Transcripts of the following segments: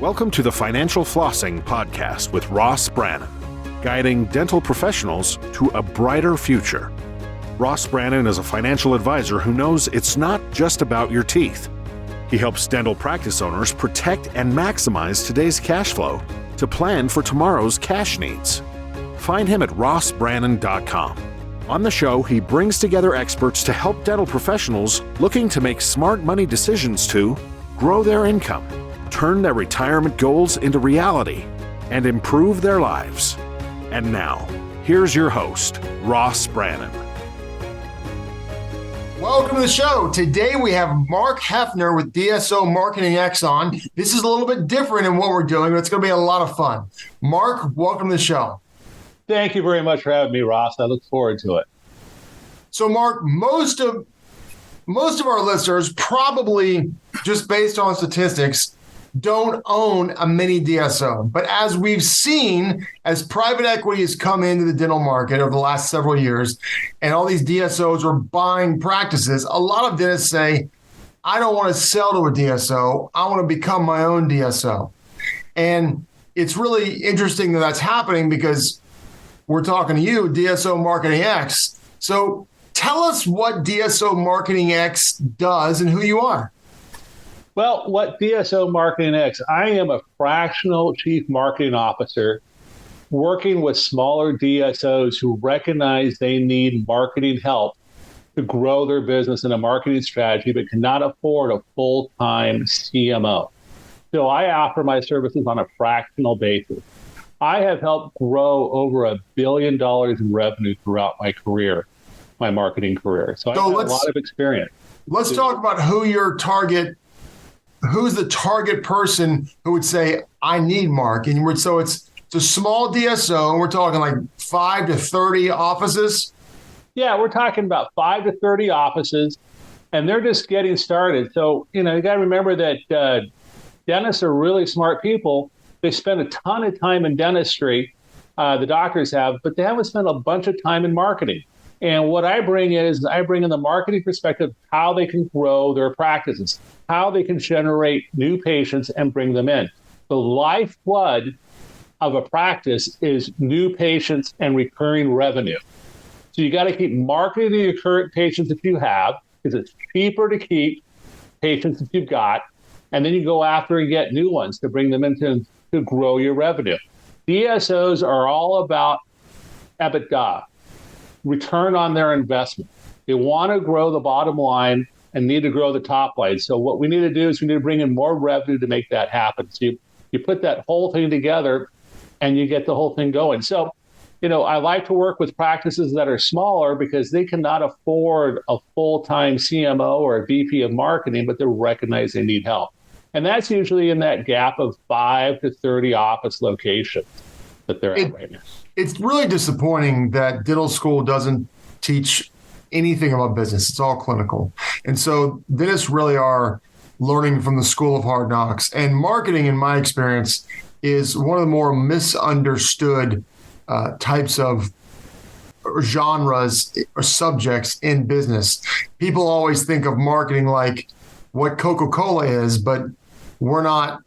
Welcome to the Financial Flossing podcast with Ross Brannon, guiding dental professionals to a brighter future. Ross Brannon is a financial advisor who knows it's not just about your teeth. He helps dental practice owners protect and maximize today's cash flow to plan for tomorrow's cash needs. Find him at rossbrannon.com. On the show, he brings together experts to help dental professionals looking to make smart money decisions to grow their income, turn their retirement goals into reality, and improve their lives. And now, here's your host, Ross Brannon. Welcome to the show. Today we have Marc Heffner with DSO Marketing X on. This is a little bit different in what we're doing, but it's going to be a lot of fun. Marc, welcome to the show. Thank you very much for having me, Ross. I look forward to it. So, Marc, most of our listeners, probably just based on statistics, don't own a mini DSO. But as we've seen, as private equity has come into the dental market over the last several years, and all these DSOs are buying practices, a lot of dentists say, I don't want to sell to a DSO. I want to become my own DSO. And it's really interesting that that's happening because we're talking to you, DSO Marketing X. So tell us what DSO Marketing X does and who you are. Well, what DSO Marketing X, I am a fractional chief marketing officer working with smaller DSOs who recognize they need marketing help to grow their business in a marketing strategy, but cannot afford a full-time CMO. So I offer my services on a fractional basis. I have helped grow over $1 billion in revenue throughout my career, my marketing career. So I have a lot of experience. Let's talk about who's the target person who would say, I need Marc? And so it's a small DSO, and we're talking like 5 to 30 offices? Yeah, we're talking about 5 to 30 offices, and they're just getting started. So, you got to remember that dentists are really smart people. They spend a ton of time in dentistry, the doctors have, but they haven't spent a bunch of time in marketing. And what I bring in the marketing perspective, how they can grow their practices, how they can generate new patients and bring them in. The lifeblood of a practice is new patients and recurring revenue. So you got to keep marketing to your current patients that you have, because it's cheaper to keep patients that you've got, and then you go after and get new ones to bring them into to grow your revenue. DSOs are all about EBITDA, return on their investment. They want to grow the bottom line and need to grow the top line. So what we need to do is we need to bring in more revenue to make that happen. So you put that whole thing together and you get the whole thing going. So, I like to work with practices that are smaller because they cannot afford a full-time CMO or a VP of marketing, but they recognize they need help. And that's usually in that gap of 5 to 30 office locations that they're at right now. It's really disappointing that dental school doesn't teach anything about business. It's all clinical. And so dentists really are learning from the school of hard knocks. And marketing, in my experience, is one of the more misunderstood types of genres or subjects in business. People always think of marketing like what Coca-Cola is, but we're not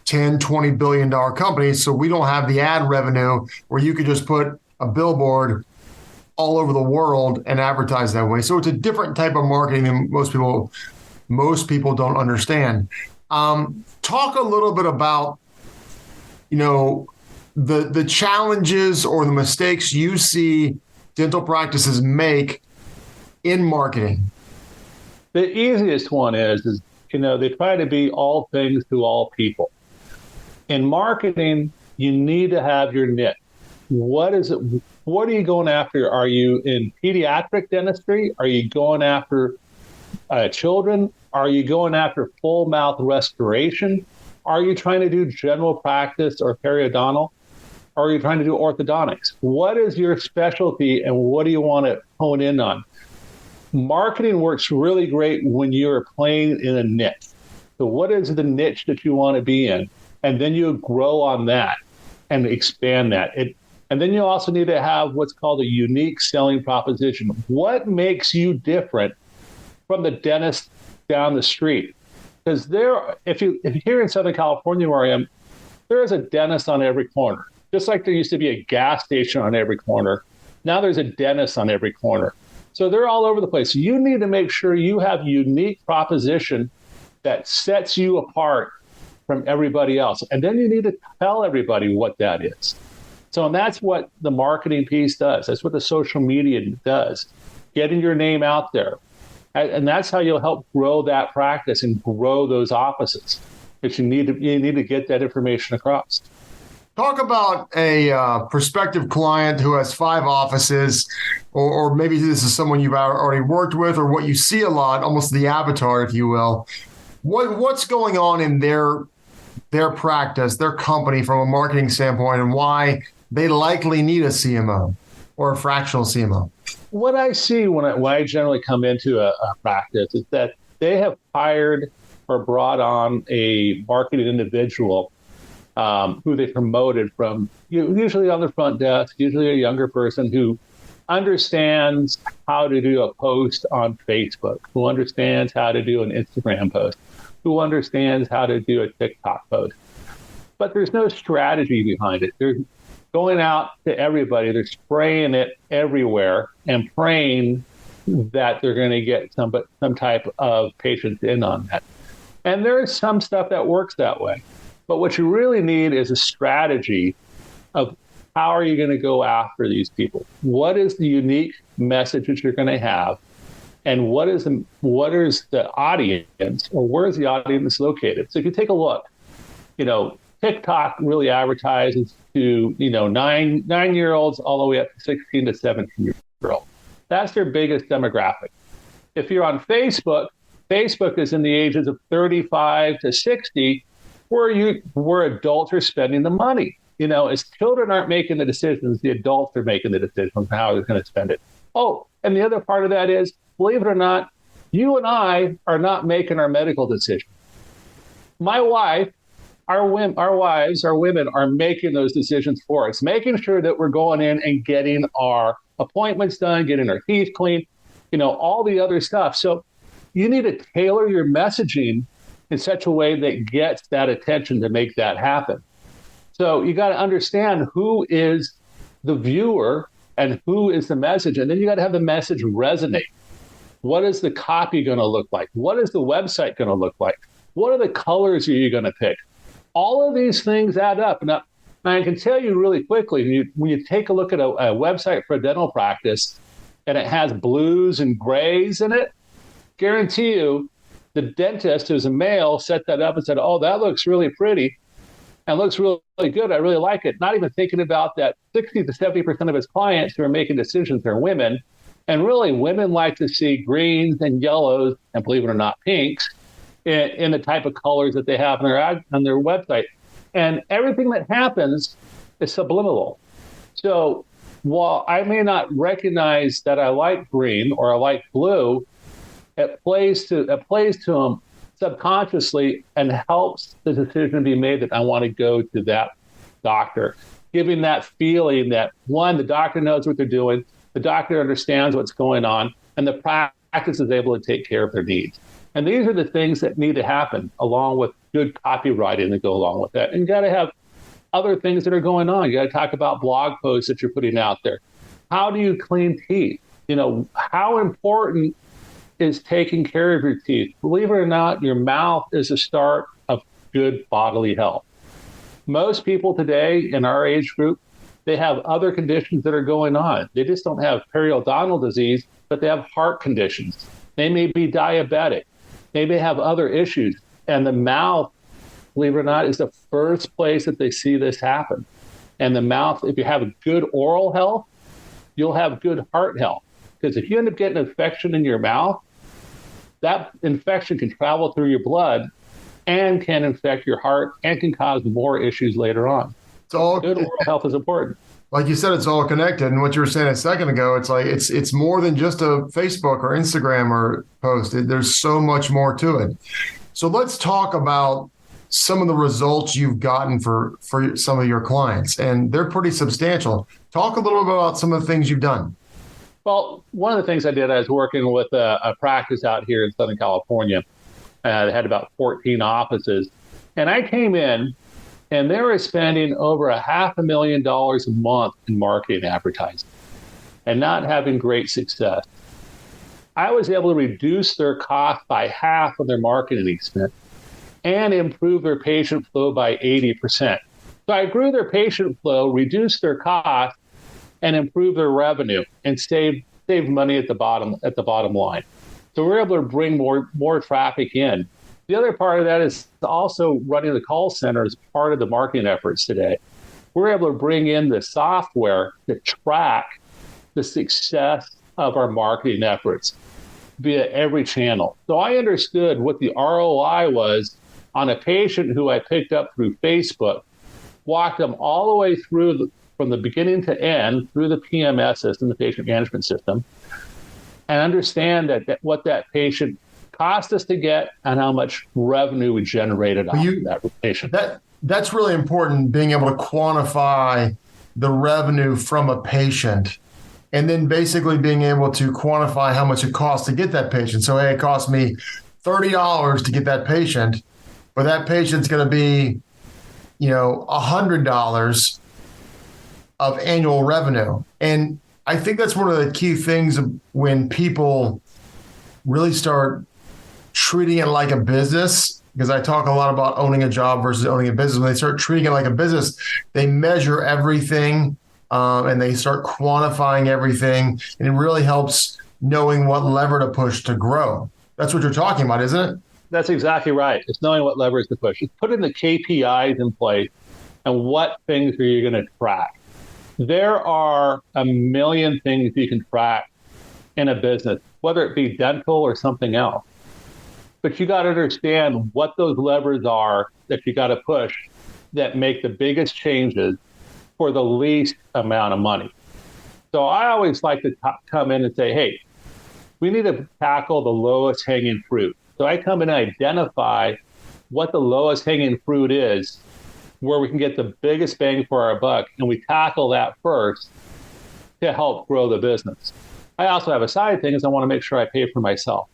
$10, $20 billion companies, so we don't have the ad revenue where you could just put a billboard all over the world and advertise that way. So it's a different type of marketing than most people don't understand. Talk a little bit about, the challenges or the mistakes you see dental practices make in marketing. The easiest one is they try to be all things to all people. In marketing, you need to have your niche. What is it? What are you going after? Are you in pediatric dentistry? Are you going after children? Are you going after full mouth restoration? Are you trying to do general practice or periodontal? Or are you trying to do orthodontics? What is your specialty and what do you want to hone in on? Marketing works really great when you're playing in a niche. So what is the niche that you want to be in? And then you grow on that and expand that. And then you also need to have what's called a unique selling proposition. What makes you different from the dentist down the street? Because if you're here in Southern California where I am, there is a dentist on every corner. Just like there used to be a gas station on every corner, now there's a dentist on every corner. So they're all over the place. You need to make sure you have a unique proposition that sets you apart from everybody else. And then you need to tell everybody what that is. So, and that's what the marketing piece does. That's what the social media does, getting your name out there. And that's how you'll help grow that practice and grow those offices. But you need to get that information across. Talk about a prospective client who has 5 offices, or maybe this is someone you've already worked with, or what you see a lot, almost the avatar, if you will. What's going on in their practice, their company from a marketing standpoint, and why they likely need a CMO or a fractional CMO? What I see when I generally come into a practice is that they have hired or brought on a marketing individual who they promoted from, usually on the front desk, usually a younger person who understands how to do a post on Facebook, who understands how to do an Instagram post, who understands how to do a TikTok post. But there's no strategy behind it. They're going out to everybody. They're spraying it everywhere and praying that they're going to get some type of patients in on that. And there's some stuff that works that way. But what you really need is a strategy of how are you going to go after these people? What is the unique message that you're going to have? And what is the audience, or where is the audience located? So if you take a look, TikTok really advertises to, 9-year-olds all the way up to 16 to 17-year-olds. That's their biggest demographic. If you're on Facebook, Facebook is in the ages of 35 to 60, where adults are spending the money. As children aren't making the decisions, the adults are making the decisions on how they're going to spend it. Oh, and the other part of that is, believe it or not, you and I are not making our medical decisions. My wife, our women are making those decisions for us, making sure that we're going in and getting our appointments done, getting our teeth cleaned, all the other stuff. So you need to tailor your messaging in such a way that gets that attention to make that happen. So you got to understand who is the viewer and who is the message. And then you got to have the message resonate. What is the copy going to look like? What is the website going to look like? What are the colors are you going to pick? All of these things add up. Now, I can tell you really quickly, when you take a look at a website for a dental practice and it has blues and grays in it, guarantee you the dentist, who's a male, set that up and said, oh, that looks really pretty and looks really, really good. I really like it. Not even thinking about that 60 to 70% of his clients who are making decisions are women. And really, women like to see greens and yellows, and believe it or not, pinks, in the type of colors that they have on their website. And everything that happens is subliminal. So while I may not recognize that I like green or I like blue, it plays to them subconsciously and helps the decision be made that I want to go to that doctor, giving that feeling that, one, the doctor knows what they're doing, the doctor understands what's going on, and the practice is able to take care of their needs. And these are the things that need to happen, along with good copywriting that go along with that. And you got to have other things that are going on. You got to talk about blog posts that you're putting out there. How do you clean teeth? How important is taking care of your teeth? Believe it or not, your mouth is the start of good bodily health. Most people today in our age group, they have other conditions that are going on. They just don't have periodontal disease, but they have heart conditions. They may be diabetic. They may have other issues. And the mouth, believe it or not, is the first place that they see this happen. And the mouth, if you have good oral health, you'll have good heart health. Because if you end up getting an infection in your mouth, that infection can travel through your blood and can infect your heart and can cause more issues later on. Good oral health is important. Like you said, it's all connected. And what you were saying a second ago, it's like it's more than just a Facebook or Instagram or post. There's so much more to it. So let's talk about some of the results you've gotten for some of your clients, and they're pretty substantial. Talk a little bit about some of the things you've done. Well, one of the things I did, I was working with a practice out here in Southern California. They had about 14 offices. And I came in And they were spending over $500,000 a month in marketing advertising and not having great success. I was able to reduce their cost by half of their marketing expense and improve their patient flow by 80%. So I grew their patient flow, reduced their cost, and improved their revenue and saved money at the bottom line. So we're able to bring more traffic in. The other part of that is also running the call center as part of the marketing efforts today. We're able to bring in the software to track the success of our marketing efforts via every channel. So I understood what the ROI was on a patient who I picked up through Facebook, walked them all the way through from the beginning to end through the PMS system, the patient management system, and understand that what that patient cost us to get and how much revenue we generated off of that patient. That's really important, being able to quantify the revenue from a patient and then basically being able to quantify how much it costs to get that patient. So, hey, it cost me $30 to get that patient, but that patient's going to be, $100 of annual revenue. And I think that's one of the key things when people really start treating it like a business, because I talk a lot about owning a job versus owning a business. When they start treating it like a business, they measure everything and they start quantifying everything. And it really helps knowing what lever to push to grow. That's what you're talking about, isn't it? That's exactly right. It's knowing what levers to push. It's putting the KPIs in place and what things are you going to track. There are a million things you can track in a business, whether it be dental or something else. But you got to understand what those levers are that you got to push that make the biggest changes for the least amount of money. So I always like to come in and say, hey, we need to tackle the lowest hanging fruit. So I come in and identify what the lowest hanging fruit is, where we can get the biggest bang for our buck, and we tackle that first to help grow the business. I also have a side thing is I want to make sure I pay for myself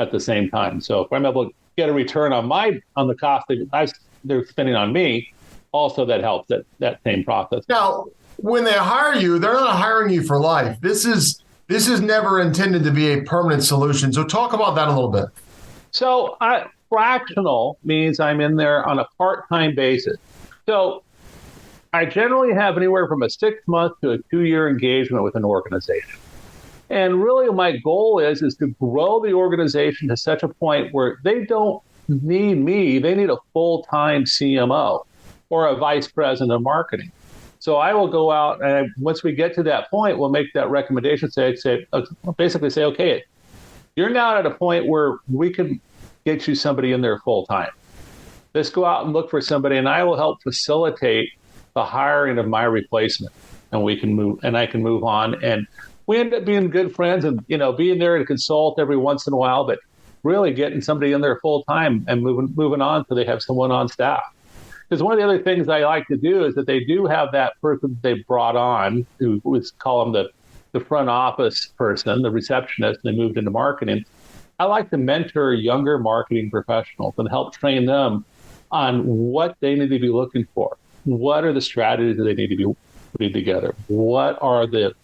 at the same time. So if I'm able to get a return on the cost that they're spending on me, also that helps that same process. Now, when they hire you, they're not hiring you for life. This is never intended to be a permanent solution. So talk about that a little bit. So fractional means I'm in there on a part-time basis. So I generally have anywhere from a 6-month to a 2-year engagement with an organization. And really my goal is to grow the organization to such a point where they don't need me. They need a full-time CMO or a vice president of marketing. So I will go out and once we get to that point, we'll make that recommendation, basically say, okay, you're now at a point where we can get you somebody in there full-time. Let's go out and look for somebody, and I will help facilitate the hiring of my replacement, and we can move, and I can move on. And we end up being good friends and, being there to consult every once in a while, but really getting somebody in there full time and moving on so they have someone on staff. Because one of the other things I like to do is that they do have that person they brought on, who was call them the front office person, the receptionist, and they moved into marketing. I like to mentor younger marketing professionals and help train them on what they need to be looking for. What are the strategies that they need to be putting together? What are the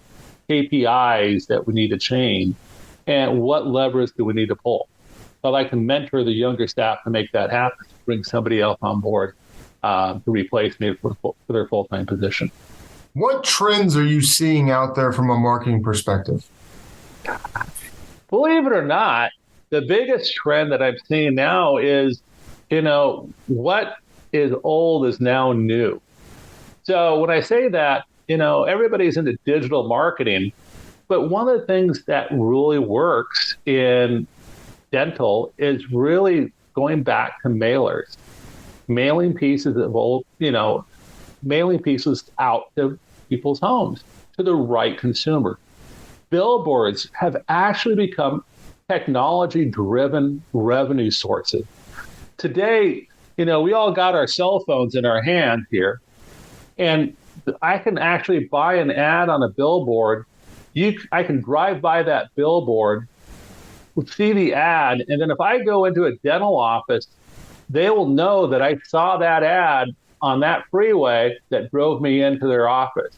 KPIs that we need to change? And what levers do we need to pull? I like to mentor the younger staff to make that happen, bring somebody else on board to replace me for their full-time position. What trends are you seeing out there from a marketing perspective? Believe it or not, the biggest trend that I'm seeing now is, what is old is now new. So when I say that, everybody's into digital marketing, but one of the things that really works in dental is really going back to mailers, mailing pieces of old, mailing pieces out to people's homes, to the right consumer. Billboards have actually become technology-driven revenue sources. Today, we all got our cell phones in our hand here, and I can actually buy an ad on a billboard. I can drive by that billboard, see the ad, and then if I go into a dental office, they will know that I saw that ad on that freeway that drove me into their office.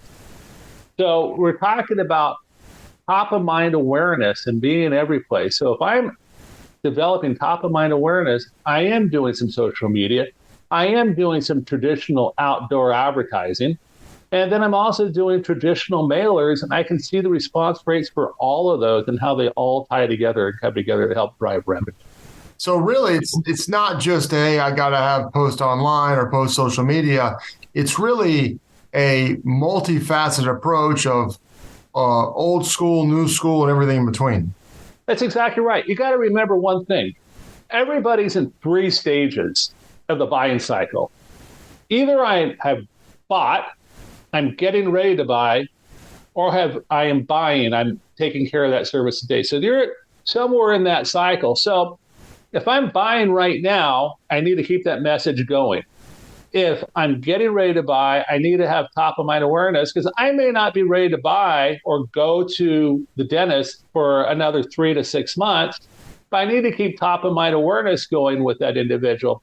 So we're talking about top of mind awareness and being in every place. So if I'm developing top of mind awareness, I am doing some social media. I am doing some traditional outdoor advertising. And then I'm also doing traditional mailers, and I can see the response rates for all of those and how they all tie together and come together to help drive revenue. So really, it's not just, hey, I got to have post online or post social media. It's really a multifaceted approach of old school, new school, and everything in between. That's exactly right. You got to remember one thing. Everybody's in 3 stages of the buying cycle. Either I have bought, I'm getting ready to buy, or I am buying, I'm taking care of that service today. So you're somewhere in that cycle. So if I'm buying right now, I need to keep that message going. If I'm getting ready to buy, I need to have top of mind awareness, because I may not be ready to buy or go to the dentist for another 3 to 6 months, but I need to keep top of mind awareness going with that individual.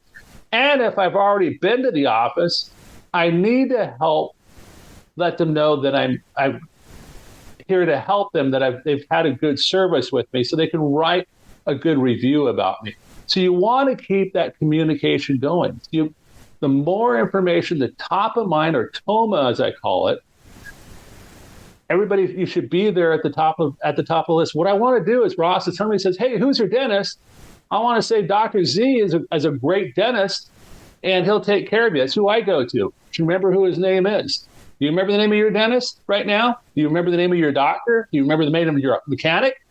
And if I've already been to the office, I need to help let them know that I'm here to help them, that they've had a good service with me, so they can write a good review about me. So you want to keep that communication going. The more information, the top of mind, or TOMA as I call it, everybody, you should be there at the top of the list. What I want to do is, Ross, if somebody says, hey, who's your dentist? I want to say Dr. Z is a great dentist, and he'll take care of you. That's who I go to. Do you remember who his name is? Do you remember the name of your dentist right now? Do you remember the name of your doctor? Do you remember the name of your mechanic?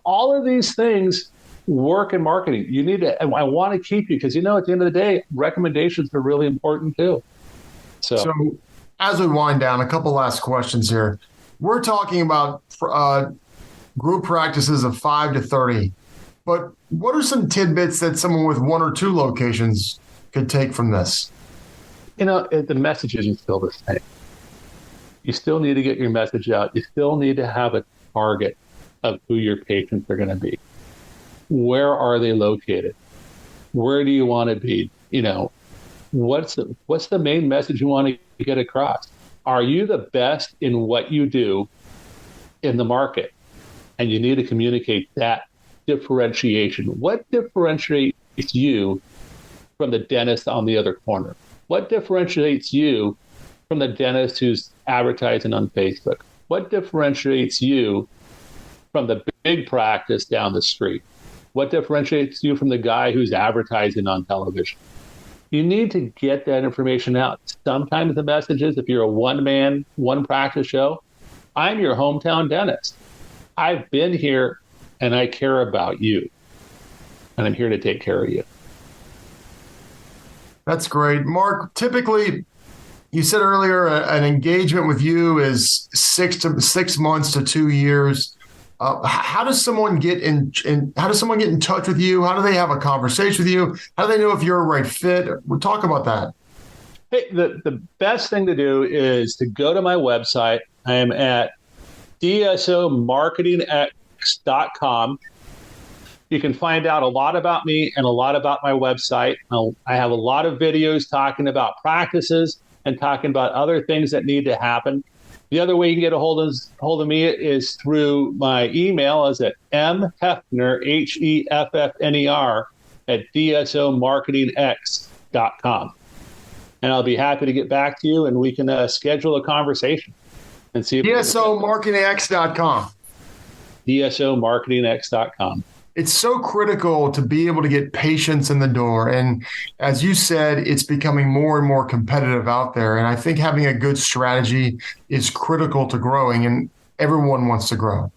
All of these things work in marketing. You need to, and I want to keep you, because at the end of the day, recommendations are really important too. So as we wind down, a couple last questions here. We're talking about group practices of 5 to 30, but what are some tidbits that someone with 1 or 2 locations could take from this? The message isn't still the same. You still need to get your message out. You still need to have a target of who your patients are going to be. Where are they located? Where do you want to be? What's the main message you want to get across? Are you the best in what you do in the market? And you need to communicate that differentiation. What differentiates you from the dentist on the other corner? What differentiates you from the dentist who's advertising on Facebook? What differentiates you from the big practice down the street? What differentiates you from the guy who's advertising on television? You need to get that information out. Sometimes the message is, if you're a one-man, one-practice show, I'm your hometown dentist. I've been here, and I care about you, and I'm here to take care of you. That's great. Marc, typically, you said earlier, an engagement with you is 6 months to 2 years. How does someone get in touch with you? How do they have a conversation with you? How do they know if you're a right fit? We'll talk about that. Hey, the best thing to do is to go to my website. I am at DSO Marketing Xcelerator.com. You can find out a lot about me and a lot about my website. I have a lot of videos talking about practices and talking about other things that need to happen. The other way you can get a hold of me is through my email, is at mheffner, Heffner, at DSOMarketingX.com. And I'll be happy to get back to you, and we can schedule a conversation and see if DSOMarketingX.com. DSOMarketingX.com. It's so critical to be able to get patients in the door. And as you said, it's becoming more and more competitive out there. And I think having a good strategy is critical to growing, and everyone wants to grow.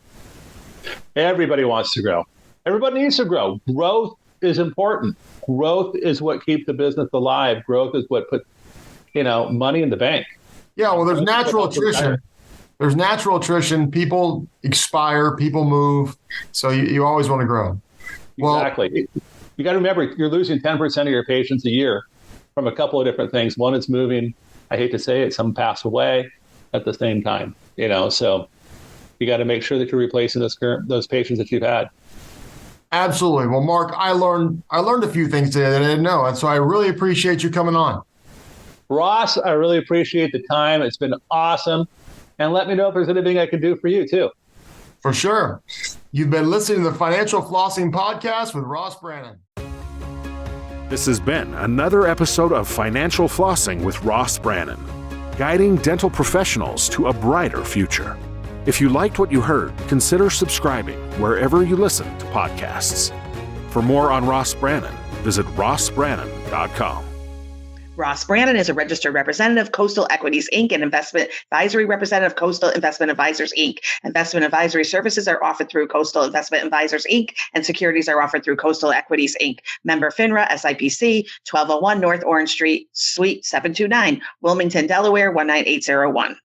Everybody wants to grow. Everybody needs to grow. Growth is important. Growth is what keeps the business alive. Growth is what puts, money in the bank. Yeah, well, there's natural attrition. There's natural attrition. People expire, people move. So you always want to grow. Exactly. You got to remember, you're losing 10% of your patients a year from a couple of different things. One is moving. I hate to say it, some pass away at the same time. So you got to make sure that you're replacing those patients that you've had. Absolutely. Well, Marc, I learned a few things today that I didn't know. And so I really appreciate you coming on. Ross, I really appreciate the time. It's been awesome. And let me know if there's anything I can do for you, too. For sure. You've been listening to the Financial Flossing Podcast with Ross Brannon. This has been another episode of Financial Flossing with Ross Brannon, guiding dental professionals to a brighter future. If you liked what you heard, consider subscribing wherever you listen to podcasts. For more on Ross Brannon, visit rossbrannon.com. Ross Brannon is a registered representative, Coastal Equities, Inc., and investment advisory representative, Coastal Investment Advisors, Inc. Investment advisory services are offered through Coastal Investment Advisors, Inc., and securities are offered through Coastal Equities, Inc. Member FINRA, SIPC, 1201 North Orange Street, Suite 729, Wilmington, Delaware, 19801.